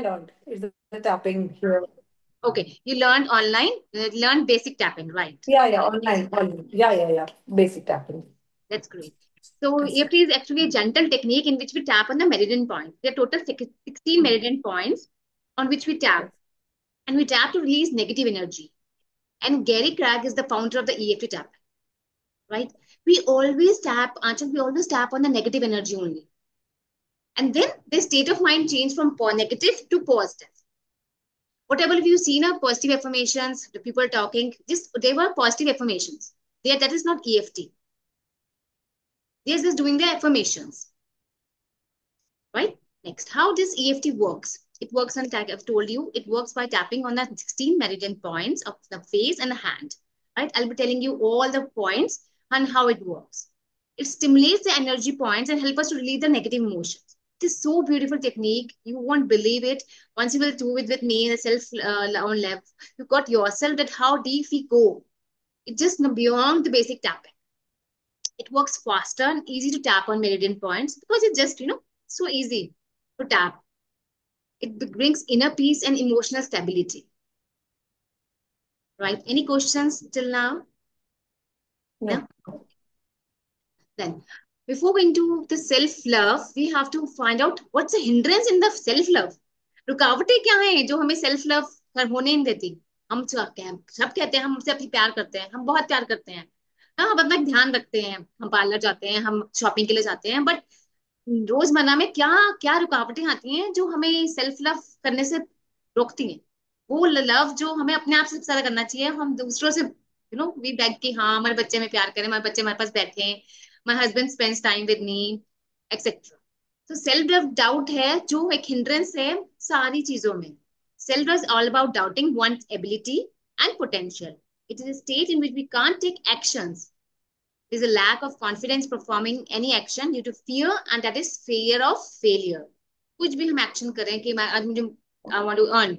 learned. It's the tapping here. Okay, you learned online, learned basic tapping, right? Yeah, online. Yeah. Basic tapping. That's great. So Yes. EFT is actually a gentle technique in which we tap on the meridian points. There are total 16 meridian points on which we tap, Yes. and we tap to release negative energy. And Gary Craig is the founder of the EFT tap, right? We always tap on the negative energy only. And then the state of mind change from negative to positive. Whatever you've seen are positive affirmations, the people talking, just they were positive affirmations. That is not EFT. They're just doing the affirmations, right? Next, how this EFT works? It works on tag. I've told you it works by tapping on the 16 meridian points of the face and the hand. Right? I'll be telling you all the points and how it works. It stimulates the energy points and help us to release the negative emotions. It is so beautiful technique. You won't believe it. Once you will do it with me, the self on level, you got yourself that how deep we go. It's just beyond the basic tapping. It works faster and easy to tap on meridian points because it's just so easy to tap. It brings inner peace and emotional stability, right? Any questions till now? No? No. Then, before going to the self-love, we have to find out what's the hindrance in the self-love. रुकावटें क्या हैं जो हमें self love होने नहीं देती? हम सब कहते हैं हम हमसे अपनी प्यार करते हैं, हम बहुत प्यार करते हैं, हाँ, हम अपना ध्यान रखते हैं, हम पार्लर जाते हैं, हम शॉपिंग के लिए जाते हैं, बट रोजमर्रा में क्या क्या रुकावटें आती हैं जो हमें सेल्फ लव करने से रोकती हैं? वो लव जो हमें अपने आप से ज्यादा करना चाहिए, हम दूसरों से वी बैग कि हाँ हमारे बच्चे में प्यार करें, हमारे बच्चे हमारे पास बैठे, my husband spends time with me, etcetera. तो सेल्फ लव डाउट है जो एक हिंड्रेंस है सारी चीजों में. Self love is all about doubting one ability and potential. It is a state in which we can't take actions. There's a lack of confidence performing any action due to fear, and that is fear of failure. कुछ भी हम action करें कि मैं आज मुझे I want to earn,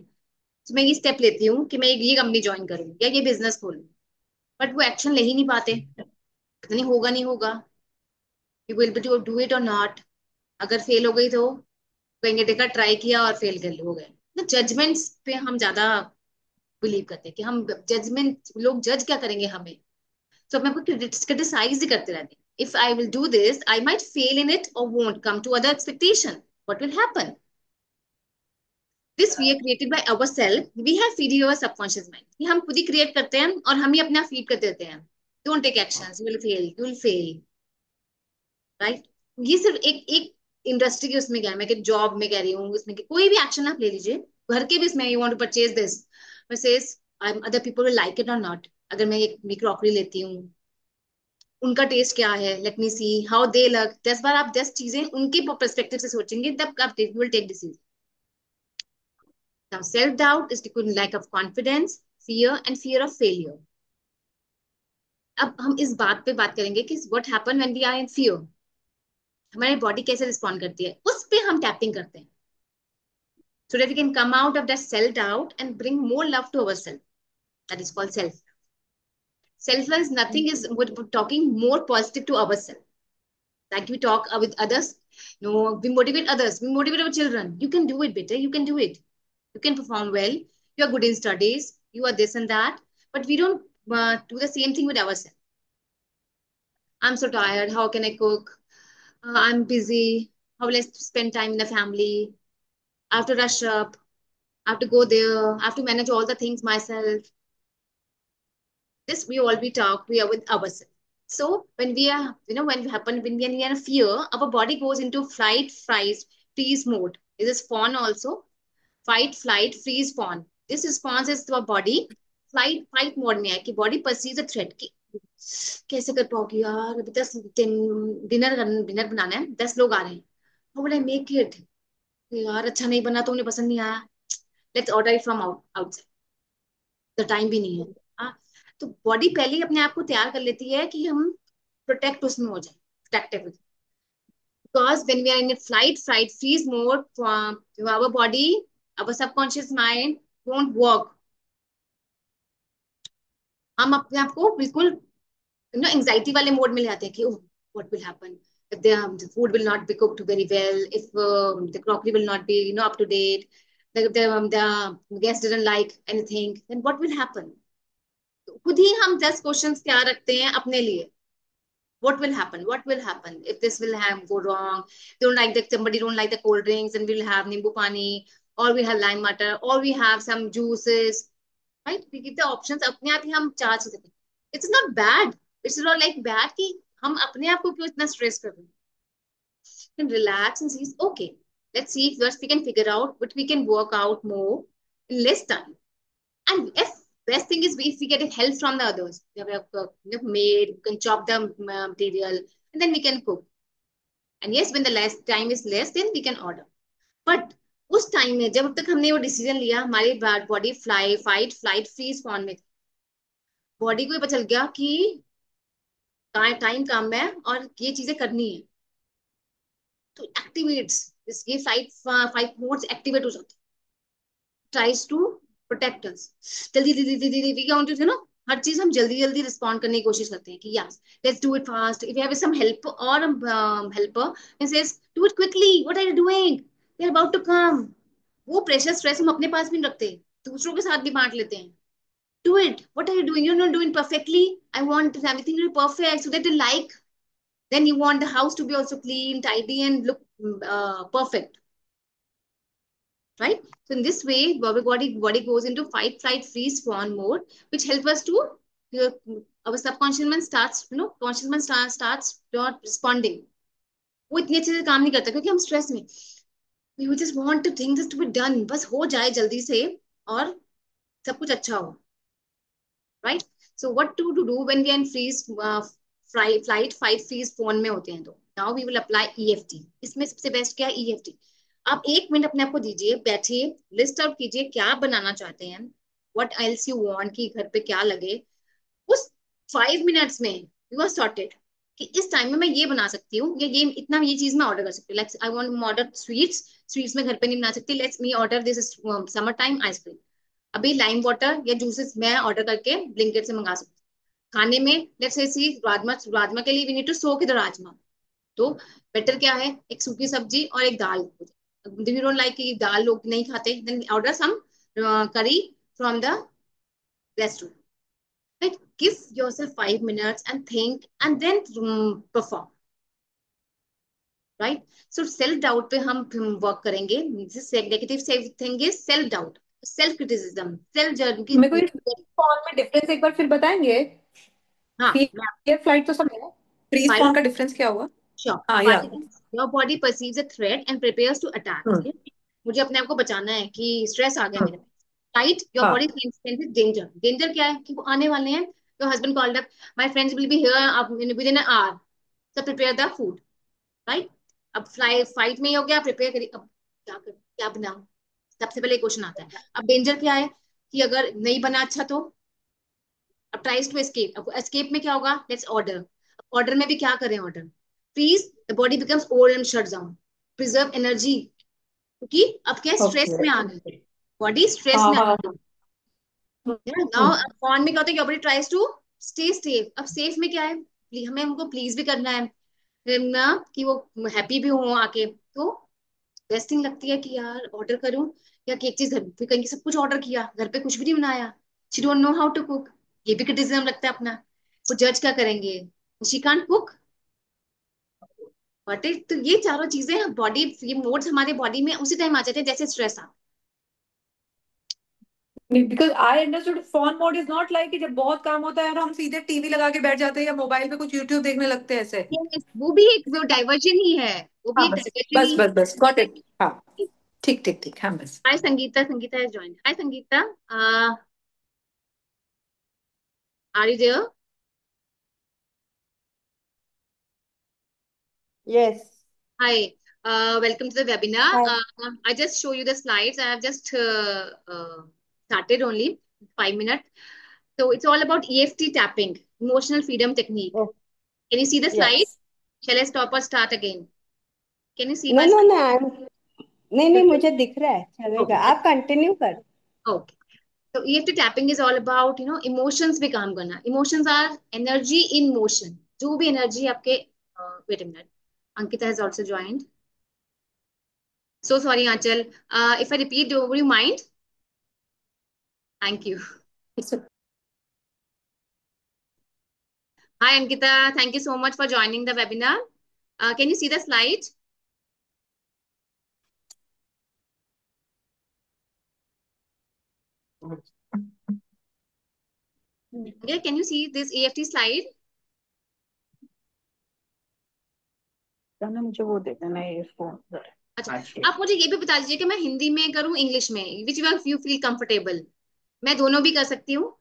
तो मैं ये स्टेप लेती हूँ कि मैं ये कंपनी ज्वाइन करूँ या ये बिजनेस खोलूँ, बट वो एक्शन ले ही नहीं पाते. पता नहीं होगा नहीं होगा, you will be to do it और नॉट. अगर फेल हो गई तो कहेंगे देखा ट्राई किया और फेल कर हो गए. तो जजमेंट्स पे हम ज्यादा बिलीव करते हैं कि हम जजमेंट, लोग जज क्या करेंगे हमें, तो मैं आपको क्रिटिसाइज ही करते रहते हैं. If I will do this I might fail in it और won't come to other expectation. What will happen? This we are created by our self, we have feed your subconscious mind. ये हम खुद ही create करते हैं और हम ही अपने आप फीड कर देते हैं. Don't take actions, you will fail, right? ये सिर्फ एक एक इंडस्ट्री के उसमें क्या है, मैं जॉब में कह रही हूँ, उसमें कोई भी एक्शन आप ले लीजिए, घर के भी इसमें you want to purchase this, says other people will like it और नॉट. अगर मैं एक क्रॉकरी लेती हूँ, उनका टेस्ट क्या है, let me see how they लग. 10 बार आप 10 चीजें उनके पर्सपेक्टिव से सोचेंगे तब आप will take decision. Now self doubt is lack of confidence, fear and fear of failure. अब हम इस बात पे बात करेंगे कि what happen when we are in fear. हमारी बॉडी कैसे रिस्पॉन्ड करती है, उस पे हम टैपिंग करते हैं, so that we can come out of that self doubt and bring more love to ourselves. That is called self. Self love is nothing, is talking more positive to ourselves. Like we talk with others, no, we motivate others, we motivate our children. You can do it better, you can do it, you can perform well, you are good in studies, you are this and that. But we don't do the same thing with ourselves. I'm so tired, how can I cook? I'm busy, how will I spend time in the family? I have to rush up, I have to go there, I have to manage all the things myself. This we all we talk, we are with ourselves. So when we are, when we are in fear, our body goes into flight, freeze, freeze mode. This is fawn also. Fight, flight, freeze, fawn. This response is to our body flight, fight mode में है कि body perceives a threat की कैसे कर पाओगी यार, अभी 10 dinner बनाना है, 10 लोग आ रहे हैं, how will I make it? यार अच्छा नहीं बना तो उन्हें पसंद नहीं आया, let's order it from outside. The time भी नहीं है. हाँ, तो बॉडी पहले ही अपने आप को तैयार कर लेती है कि हम प्रोटेक्ट उसमें हो जाए, protective. Because when we are in flight flight freeze mode, our body, our subconscious mind won't work. हम अपने आप को बिल्कुल एंजाइटी वाले मोड में ले आते हैं कि oh what will happen if the food will not be cooked very well, if the crockery will not be up to date, the guest didn't like anything, then what will happen? तो खुद ही हम 10 questions क्या रखते हैं अपने लिए. What will happen if this will have go wrong? Don't like that, somebody don't like the cold drinks, and we'll have nimbu pani, or we have lime water, or we have some juices, right? We give the options. अपने आप ही हम चार चीजें. It's not bad. It's not like bad कि हम अपने आप को क्यों इतना स्ट्रेस कर रहे हैं. Then relax and see, okay, let's see if first we can figure out what we can work out more in less time. And if best thing is if we get help from the others, we have made, we can chop the material, and then we can cook. And yes, when the less time is less, then we can order. But उस time में जब तक हमने वो decision लिया, हमारी body flight freeze form में. Body को ये पता चल गया कि टाइम कम है और ये चीजें करनी है, तो एक्टिवेट्स ये फाइव मोड्स एक्टिवेट हो जाते, ट्राइज टू प्रोटेक्ट अस. जल्दी जल्दी जल्दी जल्दी वी वांट टू नो, हर चीज हम जल्दी जल्दी रिस्पॉन्ड करने की कोशिश करते हैं कि yes let's do it fast. If you have some help और helper and says do it quickly, what are you doing, they are about to come. वो प्रेशर स्ट्रेस हम अपने पास भी नहीं रखते, दूसरों के साथ भी बांट लेते हैं. Do it. What are you doing? You're not doing perfectly. I want everything to be perfect so that they like. Then you want the house to be also clean, tidy, and look perfect, right? So in this way, body goes into fight, flight, freeze, fawn mode, which helps us to uh, our subconscious mind starts, conscious mind starts not responding. वो इतनी अच्छे से काम नहीं करता क्योंकि हम stress में. We just want to things to be done. बस हो जाए जल्दी से और सब कुछ अच्छा हो. Right? So what to do when we are in freeze, flight, fight, freeze phone में होते हैं तो now we will apply EFT. इसमें सबसे बेस्ट क्या है? EFT. आप 1 मिनट अपने आप को दीजिए, बैठिए, लिस्ट आउट कीजिए क्या आप बनाना चाहते हैं, what else you want कि घर पे क्या लगे. उस 5 मिनट्स में यू आर सॉर्टेड कि इस टाइम में मैं ये बना सकती हूँ, ये इतना ये चीज मैं ऑर्डर कर सकती हूँ. Like I want order sweets, sweets में घर पे नहीं बना सकती, let's me order this summer time ice cream. अभी लाइम वाटर या जूसेस मैं ऑर्डर करके ब्लिंकिट से मंगा सकती हूँ. खाने में लेट्स से सी राजमा, राजमा के लिए we need to soak the rajma. तो बेटर क्या है, एक सूखी सब्जी और एक दाल. यू डोंट लाइक कि दाल लोग नहीं खाते, देन ऑर्डर सम करी from the restaurant. Right? Give yourself 5 minutes and think and then perform. Right? So self doubt पे हम वर्क करेंगे. Negative thing is self doubt, self criticism, self जज की. मेरे को इस फॉर्म में डिफरेंस एक बार फिर बताएंगे. हाँ, फियर फ्लाइट तो समझ फ्रीज फाइट. फॉर्म का डिफरेंस क्या हुआ? श्योर. हाँ या fight, your body perceives a threat and prepares to attack. Hmm मुझे अपने आप को बचाना है कि स्ट्रेस आ गया हम्म, मेरे पे. राइट, योर हाँ बॉडी सेंसेस डेंजर. डेंजर क्या है कि वो आने वाले हैं. Your husband called up, my friends will be here with in an hour, so prepare the food. Right. अब फाइट में ही हो गया, प्रिपेयर करिए. अब क्या बनाऊं, सबसे पहले क्वेश्चन आता है. अब डेंजर क्या है कि अगर नहीं बना अच्छा तो. अब ट्राइज टू एस्केप. अब एस्केप में क्या होगा, लेट्स ऑर्डर. ऑर्डर में भी क्या करें, order please. The body becomes old and shut down. Preserve energy, क्योंकि अब क्या स्ट्रेस ओके. में आ गए, बॉडी स्ट्रेस हाँ में आ हाँ. गई. नाउ हम्म. फॉन में क्या होता है, body tries to stay safe. अब सेफ में क्या है, हमें उनको प्लीज भी करना है ना, कि वो हैप्पी भी हो आके. तो बेस्ट थिंग लगती है कि यार ऑर्डर करूं, या कि एक चीज घर पे कहीं सब कुछ ऑर्डर किया, घर पे कुछ भी नहीं बनाया, she don't know how to cook. ये भी क्रिटिसिज्म लगता है अपना. वो जज क्या करेंगे, शी कांट कुक. बट तो ये चारों चीजें बॉडी, ये मोड्स हमारे बॉडी में उसी टाइम आ जाते हैं जैसे स्ट्रेस आ. Because I understood fawn mode is not like कि जब बहुत काम होता है और हम सीधे टीवी लगा के बैठ जाते हैं या मोबाइल पे कुछ यूट्यूब देखने लगते हैं ऐसे. वो भी एक वो डाइवर्जन ही है. वो भी हाँ एक बस डाइवर्जन बस ही बस बस गॉट इट. हाँ ठीक ठीक ठीक. हाँ बस. है. Hi Sangeeta, Sangeeta is join. Hi Sangeeta, are you there? Yes. Hi, welcome to the webinar. Hi. I just show you the slides. I have just started only 5 minutes. So it's all about EFT tapping, emotional freedom technique. Oh, Can you see the slide? yes. Shall I stop or start again? Can you see No, my no, slide? no. नहीं नहीं, Okay. मुझे दिख रहा है, चलेगा, Okay. आप continue कर. Okay. So EFT tapping is all about, emotions पे काम करना. Emotions are energy in motion. जो भी energy आपके, wait a minute. Ankita has also joined. So sorry, Anchal. If I repeat, would you mind? Thank you. Hi, Ankita. Thank you so much for joining the webinar. Can you see the slide? Okay, can you see this EFT slide? मुझे वो दे देना ये phone. अच्छा, आप मुझे ये भी बता दीजिए कि मैं हिंदी में करूं इंग्लिश में, which one you feel comfortable. मैं दोनों भी कर सकती हूँ।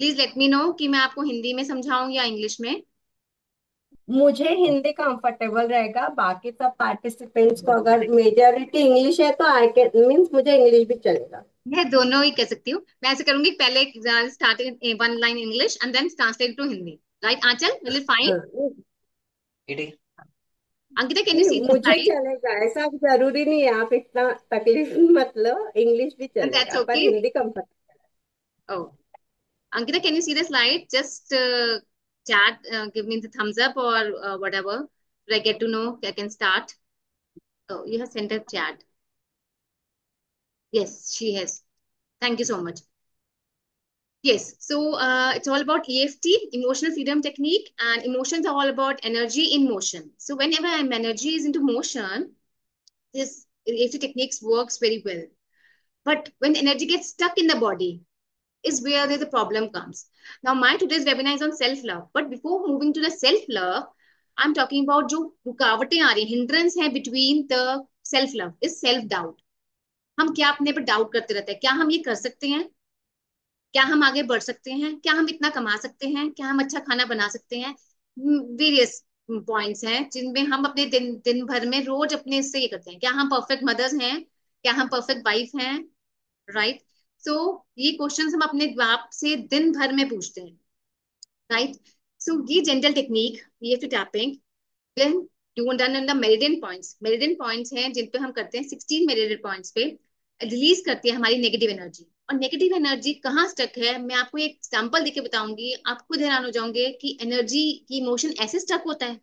प्लीज लेट मी नो कि मैं आपको हिंदी में समझाऊं या इंग्लिश में। मुझे हिंदी कंफर्टेबल रहेगा, बाकी सब पार्टिसिपेंट्स को अगर मेजॉरिटी इंग्लिश है तो आई कैन मीन्स मुझे इंग्लिश भी चलेगा। मैं दोनों ही कर सकती हूँ। मैं ऐसे करूंगी, पहले starting one line English and then translate to Hindi. Right Aanchal, will it fine? हाँ, अंकिता, कैन यू नहीं सी द मुझे स्लाइड? चलेगा, ऐसा जरूरी नहीं है, आप इतना तकलीफ मत लो, इंग्लिश भी एंड दैट्स चलेगा पर okay. Hindi comfortable. Oh, Ankita, can you see the slide? Just chat, give me the thumbs up or whatever. So I get to know I can start. Oh, you have sent a chat. Yes, she has. Thank you so much. Yes, so it's all about EFT, emotional freedom technique, and emotions are all about energy in motion. So whenever energy is into motion, this EFT techniques works very well. But when energy gets stuck in the body, is where the problem comes. Now, my today's webinar is on self-love. But before moving to the self-love, I'm talking about जो रुकावटें आ रही, hindrance है between the self-love is self-doubt. हम क्या अपने पर doubt करते रहते हैं, क्या हम ये कर सकते हैं, क्या हम आगे बढ़ सकते हैं, क्या हम इतना कमा सकते हैं, क्या हम अच्छा खाना बना सकते हैं। वेरियस पॉइंट्स हैं जिनमें हम अपने दिन दिन भर में रोज अपने इससे ये करते हैं, क्या हम परफेक्ट मदर्स हैं, क्या हम परफेक्ट वाइफ हैं। राइट। सो ये क्वेश्चंस हम अपने आप से दिन भर में पूछते हैं। राइट। सो ये जेंटल टेक्निक, ये to tapping then do done in the meridian points. Meridian points हैं जिन पे हम करते हैं, 16 मेरिडियन पॉइंट्स पे रिलीज करती है हमारी नेगेटिव एनर्जी। और नेगेटिव एनर्जी कहाँ स्टक है, मैं आपको एक एग्जांपल देके बताऊंगी, आप खुद हैरान हो जाओगे कि एनर्जी की इमोशन ऐसे स्टक होता है।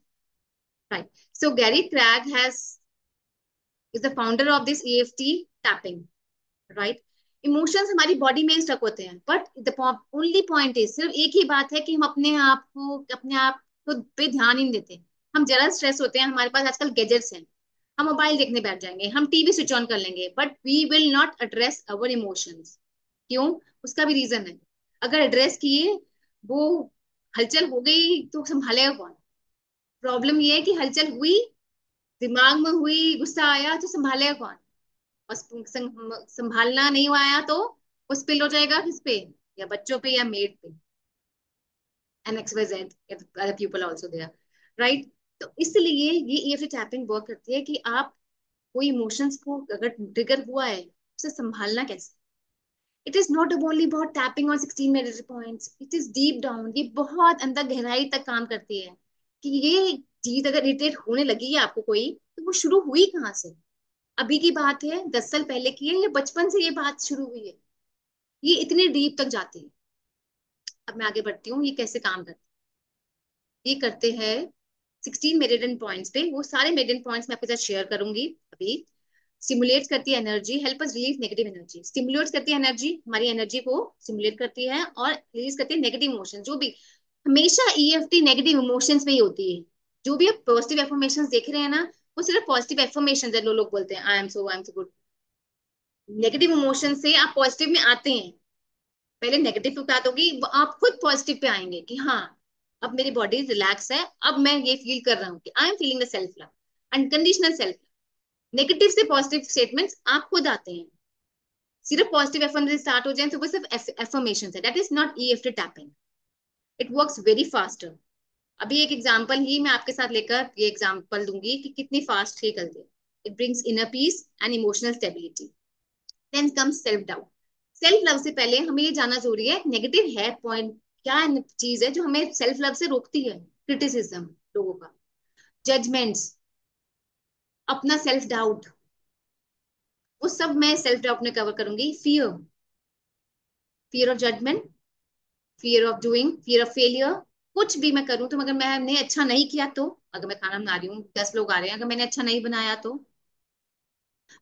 Right. So Gary Craig has is the founder of this EFT tapping. Right. Emotions हमारी बॉडी में स्टक होते हैं, but the only point is, सिर्फ एक ही बात है कि हम अपने आप को पे ध्यान ही नहीं देते। हम जरा स्ट्रेस होते हैं, हमारे पास आजकल गैजेट्स हैं, हम मोबाइल देखने बैठ जाएंगे, हम टीवी स्विच ऑन कर लेंगे, but we will not address our emotions. क्यों? उसका भी रीजन है। अगर एड्रेस किए, वो हलचल हो गई तो संभालेगा कौन? प्रॉब्लम ये है कि हलचल हुई, दिमाग में हुई, गुस्सा आया तो संभालेगा कौन? और संभालना नहीं आया तो वो स्पिल हो जाएगा किस पे? या बच्चों पे या मेड पे, and XYZ other people also there. Right. तो इसलिए ये EFT टैपिंग वर्क करती है कि आप कोई इमोशंस को अगर ट्रिगर हुआ है, उसे संभालना कैसे। It is not only about tapping on 16 merit points, it is deep down, ये बहुत अंदर गहराई तक काम करती है कि ये चीज अगर इरिटेट होने लगी है आपको कोई, तो वो शुरू हुई कहाँ से? अभी की बात है, 10 साल पहले की है, या बचपन से ये बात शुरू हुई है? ये इतने डीप तक जाती है। अब मैं आगे बढ़ती हूँ, ये कैसे काम करती है। ये करते हैं 16 मेरिडियन पॉइंट्स पे, वो सारे मेरिडियन पॉइंट्स मैं आपके साथ शेयर करूंगी अभी। स्टिमुलेट करती है energy, help us release negative energy. Stimulate करती है एनर्जी, हमारी एनर्जी को स्टिमुलेट करती है, और रिलीज करती है नेगेटिव इमोशन। जो भी हमेशा EFT नेगेटिव इमोशंस पे ही होती है। जो भी आप पॉजिटिव एफर्मेशंस देख रहे हैं ना, वो सिर्फ पॉजिटिव एफर्मेशंस है। लोग बोलते हैं I am so good. Negative emotion से आप पॉजिटिव में आते हैं, पहले नेगेटिव की बात होगी, वो आप खुद पॉजिटिव पे आएंगे कि हाँ, अब मेरी बॉडी रिलैक्स है, अब मैं ये फील कर रहा हूँ कि I am feeling the self love, unconditional self. Negative से पॉजिटिव स्टेटमेंट्स आप खुद आते हैं। सिर्फ पॉजिटिव एफर्मेशन स्टार्ट हो जाए तो वो सिर्फ एफर्मेशन है, that is not EFT tapping. It works very faster. अभी एक एग्जांपल ही मैं आपके साथ लेकर ये एग्जांपल दूंगी कि कितनी फास्ट ये कर दे। It brings inner peace and emotional stability. Then comes self doubt. Self love से पहले हमें ये जानना जरूरी है, नेगेटिव है पॉइंट, क्या चीज है जो हमें सेल्फ लव से रोकती है। क्रिटिसिज्म लोगों का, जजमेंट्स, अपना सेल्फ डाउट, वो सब मैं सेल्फ डाउट में कवर करूंगी। Fear, fear of judgement, fear of doing, fear of failure. कुछ भी मैं करूं तो अगर मैंने अच्छा नहीं किया तो, अगर मैं खाना बना रही हूँ, 10 लोग आ रहे हैं, अगर मैंने अच्छा नहीं बनाया तो,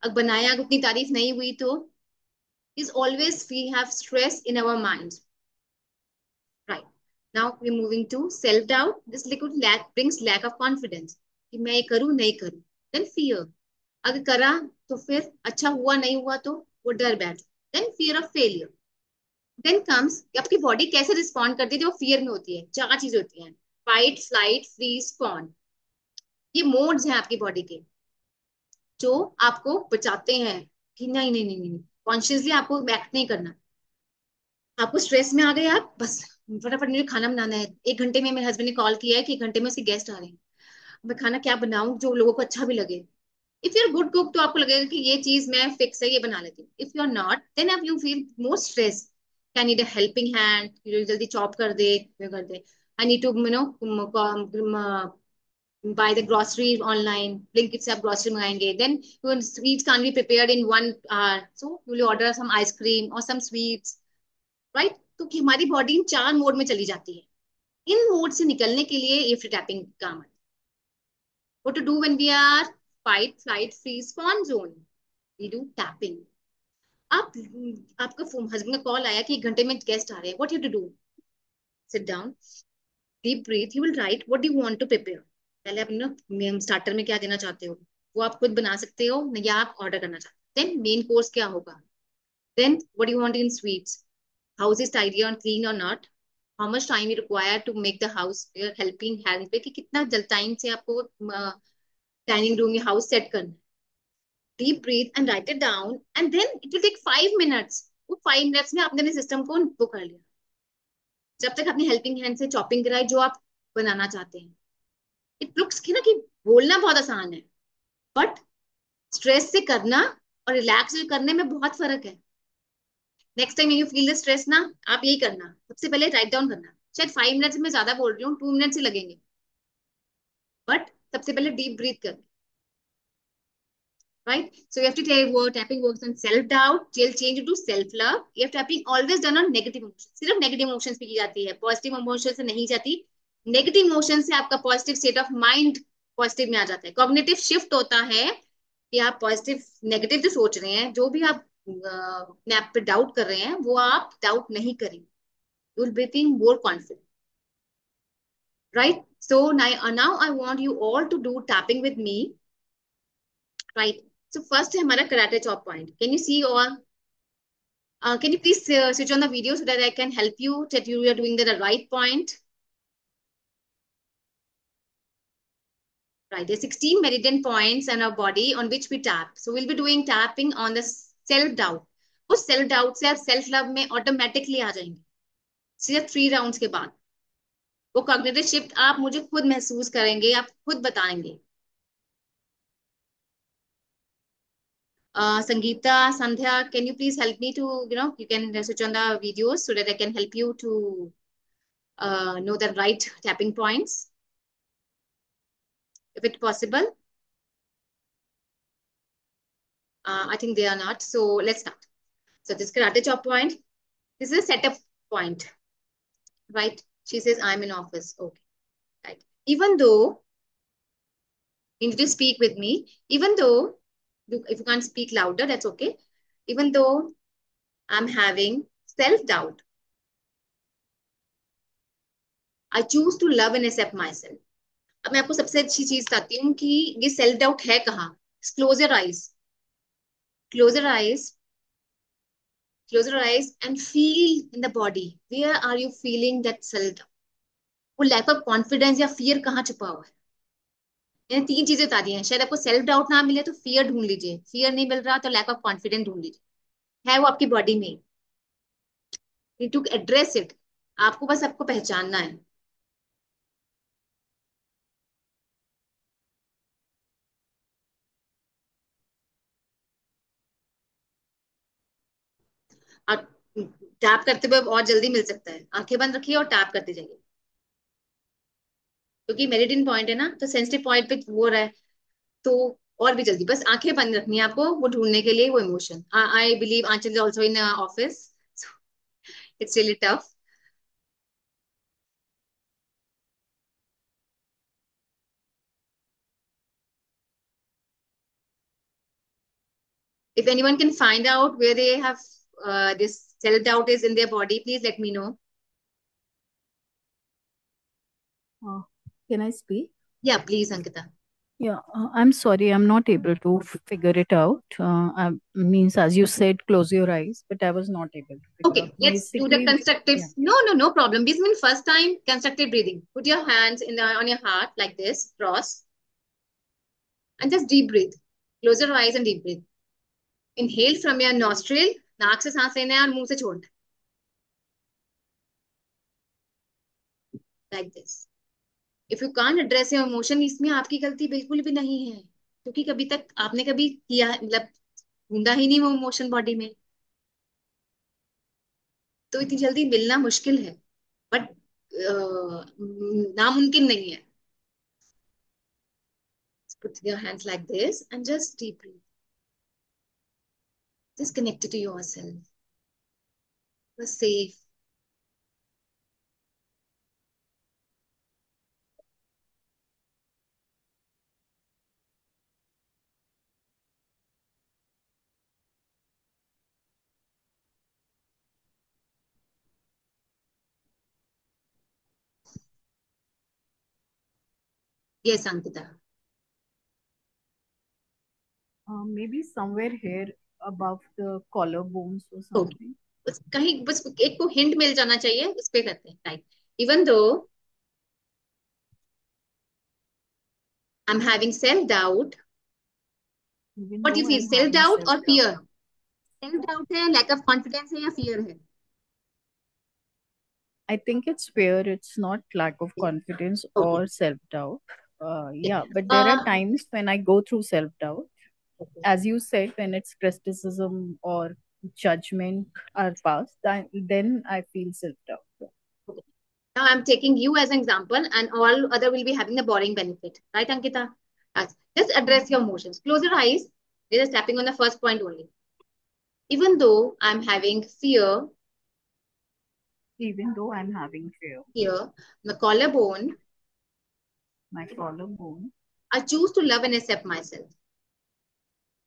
अगर बनाया, अगर उतनी तारीफ नहीं हुई तो is always we have stress in our minds. Right. Now we're moving to self-doubt. This liquid lack brings lack of confidence. कि मैं ये करूं नहीं करूं. Then fear. अगर करा तो फिर अच्छा हुआ नहीं हुआ तो वो डर बैठ. Then fear of failure. Then comes कि आपकी बॉडी कैसे रिस्पॉन्ड करती है जो फियर में होती है. चार चीजें होती हैं. Fight, flight, freeze, fawn. ये मोड्स हैं आपकी बॉडी के जो आपको बचाते हैं कि नहीं नहीं नहीं नहीं, कॉन्शियसली आपको एक्ट नहीं करना. आपको स्ट्रेस में आ गए आप बस, फटाफट मुझे खाना बनाना है. 1 घंटे में मेरे हस्बैंड ने कॉल किया है कि 1 घंटे में उसके गेस्ट आ रहे हैं, मैं खाना क्या बनाऊं जो लोगों को अच्छा भी लगे. If you are good cook तो आपको लगेगा कि ये चीज मैं फिक्स है, ये बना लेती हूँ. If you are not then आप you feel more stress. I need a helping hand, जल्दी चॉप कर दे, ये कर दे. I need to buy the grocery online. Blinkit से आप grocery मंगाएंगे. Then your sweets can't be prepared in 1 hour, so you will order some ice cream or some sweets. Right. तो कि हमारी बॉडी इन 4 मोड में चली जाती है. इन मोड से निकलने के लिए ये टैपिंग काम है. What to do when we are fight, flight, freeze, fawn zone. We do tapping. आप आपका हस्बैंड का कॉल आया कि 1 घंटे में गेस्ट आ रहे हैं. What you to do? Sit down, deep breath, you will write what you want to prepare. पहले आप ना स्टार्टर में क्या देना चाहते हो, वो आप खुद बना सकते हो या आप ऑर्डर करना चाहते हो. देन मेन कोर्स क्या होगा. Then what you want in sweets. House is tidy और क्लीन और not. How much time you require to make the house, helping hand पे कि कितना जल्द टाइम से आपको डाइनिंग रूम या हाउस सेट करना. Deep breath and write it down and then it will take 5 minutes. वो 5 मिनट्स में आपने अपने सिस्टम को वो कर लिया. जब तक अपनी हेल्पिंग हैंड से चॉपिंग कराई जो आप बनाना चाहते हैं. इट लुक्स की ना कि बोलना बहुत आसान है, बट स्ट्रेस से करना और रिलैक्स से करने में बहुत फर्क है. Next time you feel the stress ना, आप यही करना, सबसे पहले राइट डाउन करना. शायद 5 मिनट्स में ज्यादा बोल रही हूँ, 2 मिनट्स ही लगेंगे, बट सबसे पहले डीप ब्रीथ कर. Right? So you have to take word tapping works on self doubt, will change it to self love. You have tapping always done on negative emotions. सिर्फ negative emotions पे की जाती है, positive emotion से नहीं जाती. Negative emotion से आपका positive state of mind positive में आ जाता है. कॉग्निटिव शिफ्ट होता है कि आप पॉजिटिव नेगेटिव जो सोच रहे हैं, जो भी आप अपने आप पे डाउट कर रहे हैं, वो आप डाउट नहीं करेंगे. You will be more confident. Right. So now I want you all to do tapping with me. Right. So first है हमारा karate chop point. Can you see all? Can you please switch on the video so that I can help you that you are doing the right point? Right. There's 16 meridian points in our body on which we tap. So we'll be doing tapping on the self doubt. उस self doubt से आप self love में automatically आ जाएंगे सिर्फ 3 rounds के बाद. वो cognitive shift आप मुझे खुद महसूस करेंगे, आप खुद बताएंगे. Sangeeta, Sandhya, can you please help me to, you can switch on the videos so that I can help you to know the right tapping points, if it's possible. I think they are not. So let's start. So this karate chop point, this is a setup point, right? She says, I'm in office. Okay, right. Even though, you need to speak with me, even though, if you can't speak louder, that's okay. Even though I'm having self-doubt, I choose to love and accept myself. अब मैं आपको सबसे अच्छी चीज बताती हूँ कि ये सेल्फ डाउट है कहाँ. Close your eyes, close your eyes, close your eyes and feel in the body. Where are you feeling that self doubt? वो लैक ऑफ कॉन्फिडेंस या फियर कहाँ छुपा हुआ है. मैंने 3 चीजें बता दी हैं. शायद आपको सेल्फ डाउट ना मिले तो फियर ढूंढ लीजिए. फियर नहीं मिल रहा तो लैक ऑफ कॉन्फिडेंस ढूंढ लीजिए. है वो आपकी बॉडी में. You to address it. आपको बस आपको पहचानना है. और टैप करते हुए और जल्दी मिल सकता है. आंखें बंद रखिए और टैप करते जाइए, क्योंकि मेरिडियन पॉइंट है ना, तो सेंसिटिव पॉइंट पे वो रहा है. तो और भी जल्दी बस आंखें बंद रखनी है आपको वो ढूंढने के लिए वो emotion. I believe Aanchal is also in office. It's really tough. If anyone can find out where they have this self doubt is in their body, please let me know. Uh, can I speak? Yeah, please, Ankita. Yeah, I'm sorry, I'm not able to figure it out. Means, as you said, close your eyes, but I was not able to figure out. Okay, let's do the Basically, constructive. yeah. No problem. This means first time constructive breathing. Put your hands on your heart like this, cross, and just deep breathe. Close your eyes and deep breathe. Inhale from your nostril, नाक से सांस लेना है और मुंह से छोड़ना है. Like this. If you can't address your emotion, इसमें आपकी गलती बिल्कुल भी नहीं है, क्योंकि कभी तक आपने कभी किया, मतलब ढूंढा ही नहीं वो इमोशन बॉडी में, तो इतनी जल्दी मिलना मुश्किल है, बट नामुमकिन नहीं है. Put your hands like this and just deep breathe. Just connected to yourself. You're safe. Yes, Ankita. Maybe somewhere here above the collarbones or Okay. something. बस कहीं बस एक को हिंट मिल जाना चाहिए, उस पे करते हैं. Right. Even though I'm having self doubt. Even What do you though feel? I'm Self having doubt or self-doubt. fear? Self doubt है, lack of confidence है, या fear है? I think it's fear. It's not lack of confidence Okay. or self-doubt. Yeah, but there are times when I go through self-doubt. Okay. As you said, when it's criticism or judgment are passed, then I feel self-doubt. Okay. Now I'm taking you as an example, and all other will be having the boring benefit, right, Ankita? Just address your emotions. Close your eyes. We're just tapping on the first point only. Even though I'm having fear, Even though I'm having fear, here, my collarbone, my collarbone, I choose to love and accept myself.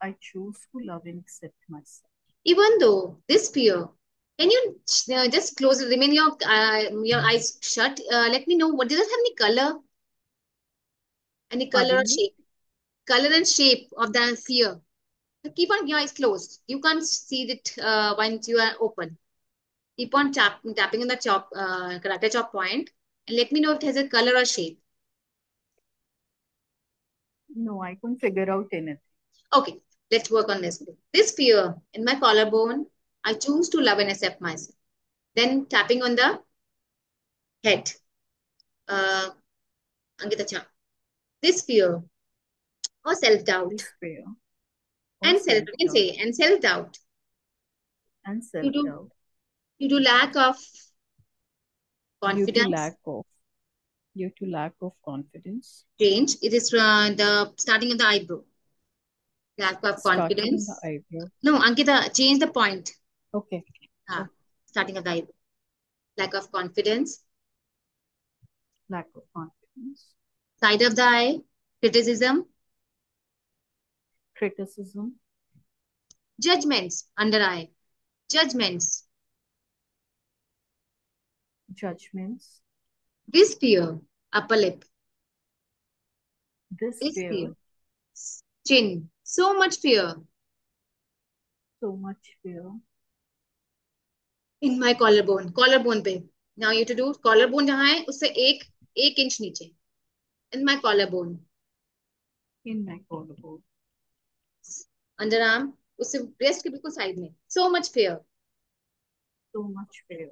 I choose to love and accept myself. Even though this fear, can you just close, remain your eyes shut? Let me know, what does it have any color? Any color or Pardon me? shape? Color and shape of the fear. So keep on your eyes closed. You can't see it once you are open. Keep on tapping on the karate chop point, and let me know if it has a color or shape. No, I couldn't figure out anything. Okay, let's work on this. This fear in my collarbone, I choose to love and accept myself. Then tapping on the head. Ankita Cha. This fear or self-doubt. This fear And or self, you can say, and self-doubt. and Due to, self-doubt due to lack of due to confidence, lack of confidence. change. It is the starting of the eyebrow. Lack of Starting in confidence. the eyebrow. No, Ankita, change the point. Okay. Starting of the eyebrow. Lack of confidence. Lack of confidence. Side of the eye. Criticism. Criticism. Judgments. Under eye. Judgments. Judgments. This fear. Upper lip. This This fear. fear. Chin. So much fear. So much fear. In my collarbone. Collarbone पे. Now you have to do collarbone जहाँ है उससे एक inch नीचे. In my collarbone. In my collarbone. Underarm उससे breast के बिल्कुल side में. So much fear. So much fear.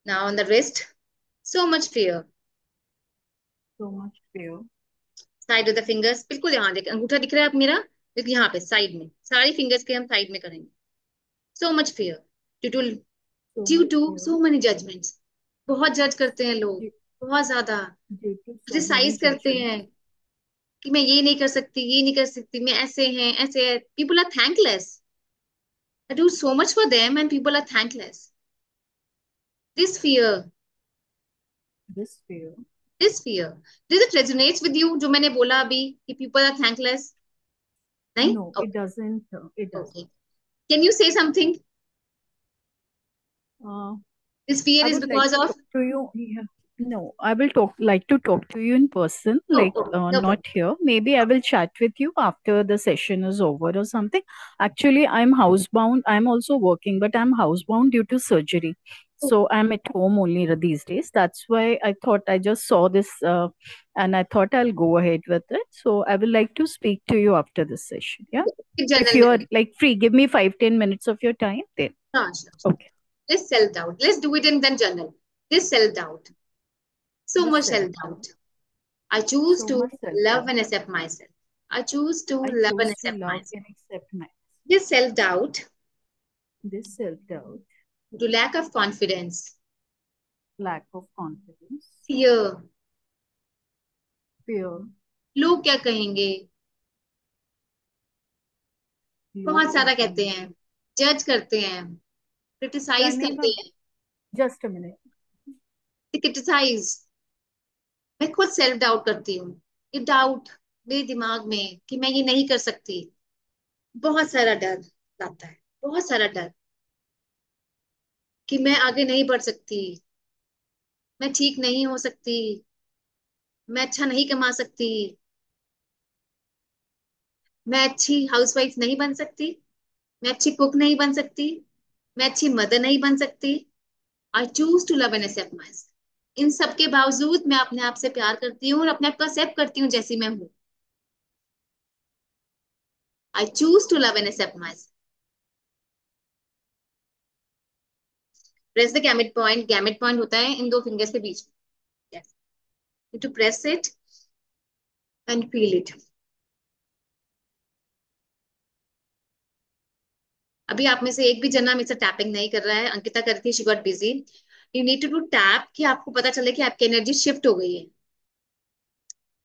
Now on the wrist. So much fear. So much fear. Side of the fingers. बिल्कुल यहाँ देख, अंगूठा दिख रहा है आप मेरा, देखिए यहाँ पे साइड में, सारी फिंगर्स के हम साइड में करेंगे. So much fear. Due to so many judgments. बहुत जज करते हैं लोग, बहुत ज्यादा क्रिटिसाइज करते हैं कि मैं ये नहीं कर सकती, ये नहीं कर सकती, मैं ऐसे हैं, ऐसे है. People are thankless. I do so much for them and people are thankless. This fear. This fear. This fear. Does it resonates with you? जो मैंने बोला अभी कि people are thankless. नहीं? No, it okay doesn't. It doesn't. Okay, can you से something? Uh, this fear I is would like because to of, talk to you. Yeah. No, I will like to talk to you in person, no like no not here. Maybe I will chat with you after the session is over or something. Actually, I'm housebound. I'm also working, but I'm housebound due to surgery. So I'm at home only these days. That's why I thought I just saw this and I thought I'll go ahead with it. So I will like to speak to you after this session. Yeah. If general you में are करें। like free, give me 5-10 minutes of your time then. हाँ, Okay. let's self doubt, let's do it in then journal. This self doubt, so This much self self doubt. doubt. I choose So to much self love doubt. and accept myself. I choose to I love and choose to accept love myself. and accept my This self doubt, this self doubt, to lack of confidence, lack of confidence, fear, fear, लोग क्या कहेंगे, log बहुत kya सारा कहते kahenge. हैं, जज करते हैं, क्रिटिसाइज करने करते का हैं, just a minute. क्रिटिसाइज। मैं खुद सेल्फ डाउट करती हूँ, ये डाउट मेरे दिमाग में कि मैं ये नहीं कर सकती, बहुत सारा डर लाता है, बहुत सारा डर कि मैं आगे नहीं बढ़ सकती, मैं ठीक नहीं हो सकती, मैं अच्छा नहीं कमा सकती, मैं अच्छी हाउसवाइफ नहीं बन सकती, मैं अच्छी कुक नहीं बन सकती, मैं अच्छी मदर नहीं बन सकती। I choose to love and accept my self. इन सब के बावजूद मैं अपने आप से प्यार करती हूँ और अपने आप को एक्सेप्ट करती हूँ जैसी मैं हूँ। I choose to love and accept my self. Press the gamut point. Gamut point होता है इन दो फिंगर्स के बीच में। To press it and feel it. अभी आप में से एक भी जना मेरे से टैपिंग नहीं कर रहा है, अंकिता कर रही थी, she got busy. You need to do tap कि आपको पता चले कि आपकी एनर्जी शिफ्ट हो गई है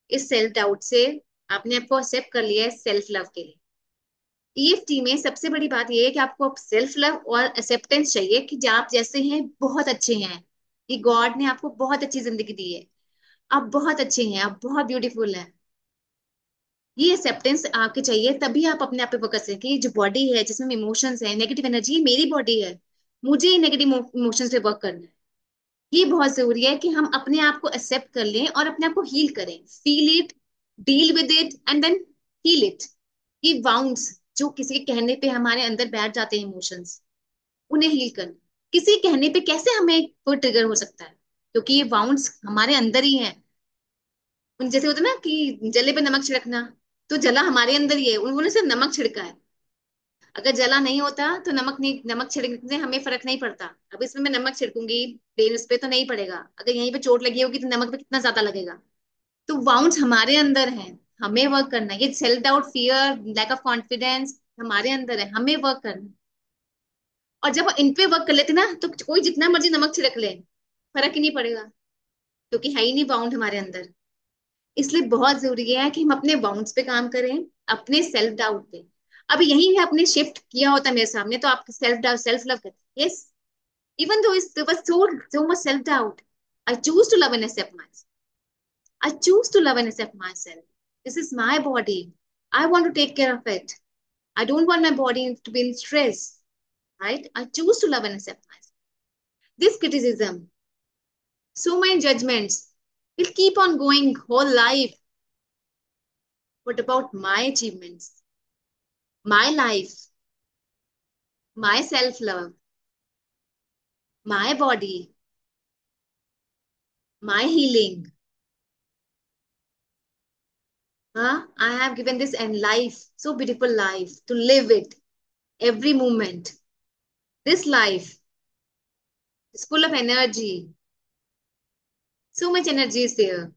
इस सेल्फ डाउट से। आपने आपको एक्सेप्ट कर लिया है सेल्फ लव के लिए। ईएफटी में सबसे बड़ी बात यह है कि आपको सेल्फ लव और एक्सेप्टेंस चाहिए कि आप जैसे हैं बहुत अच्छे हैं। ये गॉड ने आपको बहुत अच्छी जिंदगी दी है, आप बहुत अच्छे हैं, आप बहुत ब्यूटीफुल हैं। ये एक्सेप्टेंस आपके चाहिए, तभी आप अपने आप पे फोकस करें कि जो बॉडी है जिसमें इमोशंस है, नेगेटिव एनर्जी, मेरी बॉडी है, मुझे नेगेटिव इमोशंस पे वर्क करना है। ये बहुत जरूरी है कि हम अपने आप को एक्सेप्ट कर लें और अपने आप को हील करें। Feel it, deal with it and then heal it. ये वाउंड्स जो किसी के कहने पे हमारे अंदर बैठ जाते हैं इमोशंस, उन्हें हील करना। किसी के कहने पे कैसे हमें वो ट्रिगर हो सकता है, क्योंकि ये वाउंड्स हमारे अंदर ही हैं। उन जैसे होता है ना कि जले पे नमक छिड़कना, तो जला हमारे अंदर ही है, उन्होंने सिर्फ नमक छिड़का है। अगर जला नहीं होता तो नमक नहीं, नमक छिड़कने से हमें फर्क नहीं पड़ता। अब इसमें मैं नमक छिड़कूंगी प्लेन उस पे तो नहीं पड़ेगा, अगर यहीं पे चोट लगी होगी तो नमक पे कितना ज्यादा लगेगा। तो वाउंड्स हमारे अंदर हैं, हमें वर्क करना है। ये self doubt, fear, lack of confidence हमारे अंदर है, हमें वर्क करना है। और जब इन पे वर्क कर लेते ना तो कोई जितना मर्जी नमक छिड़क ले, फर्क ही नहीं पड़ेगा, क्योंकि है ही नहीं वाउंड हमारे अंदर। इसलिए बहुत जरूरी है कि हम अपने बाउंड्स पे काम करें, अपने सेल्फ डाउट पे। अब यही है, आपने शिफ्ट किया होता मेरे सामने तो आप सेल्फ डाउट, सेल्फ लव करते। Yes, even though there was so much self doubt, I choose to love and accept myself. I choose to love and accept myself. This is my body, I want to take care of it. I don't want my body to be in stress, right? I choose to love and accept myself. This criticism, so many judgments will keep on going whole life. What about my achievements, my life, my self love, my body, my healing? Huh? I have given this and life, so beautiful life, to live it every moment. This life is full of energy. So much energy is there.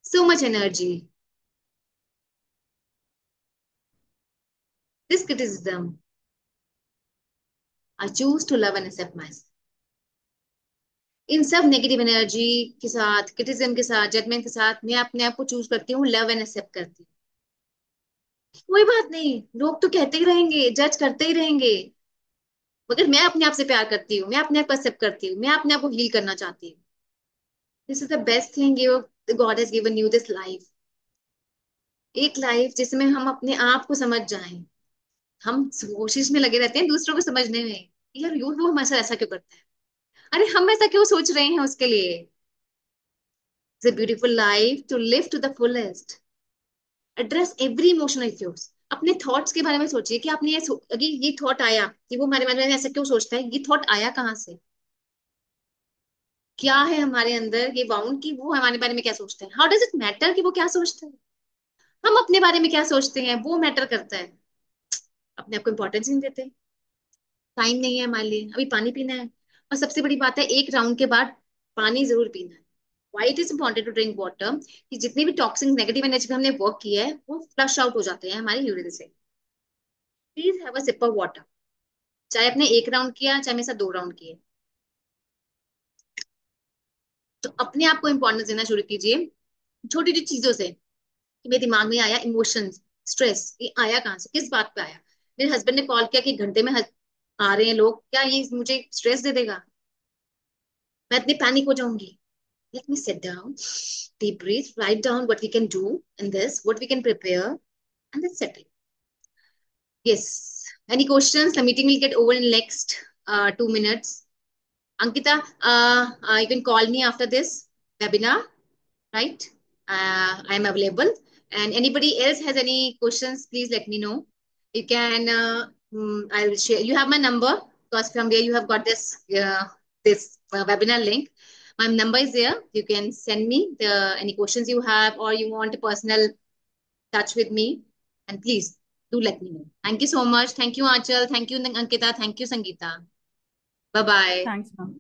So much energy. This criticism, I choose to love and accept myself. इन सब negative energy के साथ, criticism के साथ, judgement के साथ मैं अपने आप को चूज करती हूँ, लव एंड एक्सेप्ट करती हूँ। कोई बात नहीं, लोग तो कहते ही रहेंगे, जज करते ही रहेंगे, मगर मैं अपने आप से प्यार करती हूँ, मैं अपने आप को एक्सेप्ट करती हूँ, मैं अपने आप को हील करना चाहती हूँ। This is the best thing you, God has given you this life. एक लाइफ जिसमें हम अपने आप को समझ जाएं। हम कोशिश में लगे रहते हैं दूसरों को समझने में, यार यूर वो हमारे साथ ऐसा क्यों करता है, अरे हम ऐसा क्यों सोच रहे हैं उसके लिए। It's a beautiful life to live to the fullest. Address every emotion of yours. अपने थॉट्स के बारे में सोचिए कि आपने अगर ये थॉट आया कि वो हमारे बारे में ऐसा क्यों सोचता है, ये थॉट आया कहाँ से, क्या है हमारे अंदर ये बाउंड कि वो हमारे बारे में क्या सोचता है। हाउ डज इट मैटर कि वो क्या सोचता है, हम अपने बारे में क्या सोचते हैं वो मैटर करता है। अपने आप को इम्पोर्टेंस नहीं देते, टाइम नहीं है हमारे लिए, अभी पानी पीना है। और सबसे बड़ी बात है, एक राउंड के बाद पानी जरूर पीना है। Why it is important to drink water, कि जितनी भी टॉक्सिक नेगेटिव एनर्जी पे हमने वर्क किया है वो फ्लश आउट हो जाते हैं हमारे यूरिन से। Please have a sip of water, चाहे आपने एक राउंड किया चाहे मेरे साथ 2 राउंड किए। तो अपने आप को इम्पोर्टेंस देना शुरू कीजिए, छोटी छोटी चीजों से। कि मेरे दिमाग में आया इमोशंस, स्ट्रेस, ये आया कहाँ से, किस बात पे आया। मेरे हस्बैंड ने कॉल किया कि 1 घंटे में आ रहे हैं लोग, क्या ये मुझे स्ट्रेस दे देगा, मैं इतनी पैनिक हो जाऊंगी। Let me sit down, deep breathe, write down what we can do in this, what we can prepare, and then settle. Yes. Any questions? The meeting will get over in next 2 minutes. Ankita, you can call me after this webinar, right? I'm available. And anybody else has any questions, please let me know. You can, I'll share. You have my number because from where you have got this webinar link. My number is there. You can send me the any questions you have, or you want a personal touch with me. And please do let me know. Thank you so much. Thank you, Achal. Thank you, Ankita. Thank you, Sangeeta. Bye bye. Thanks, ma'am.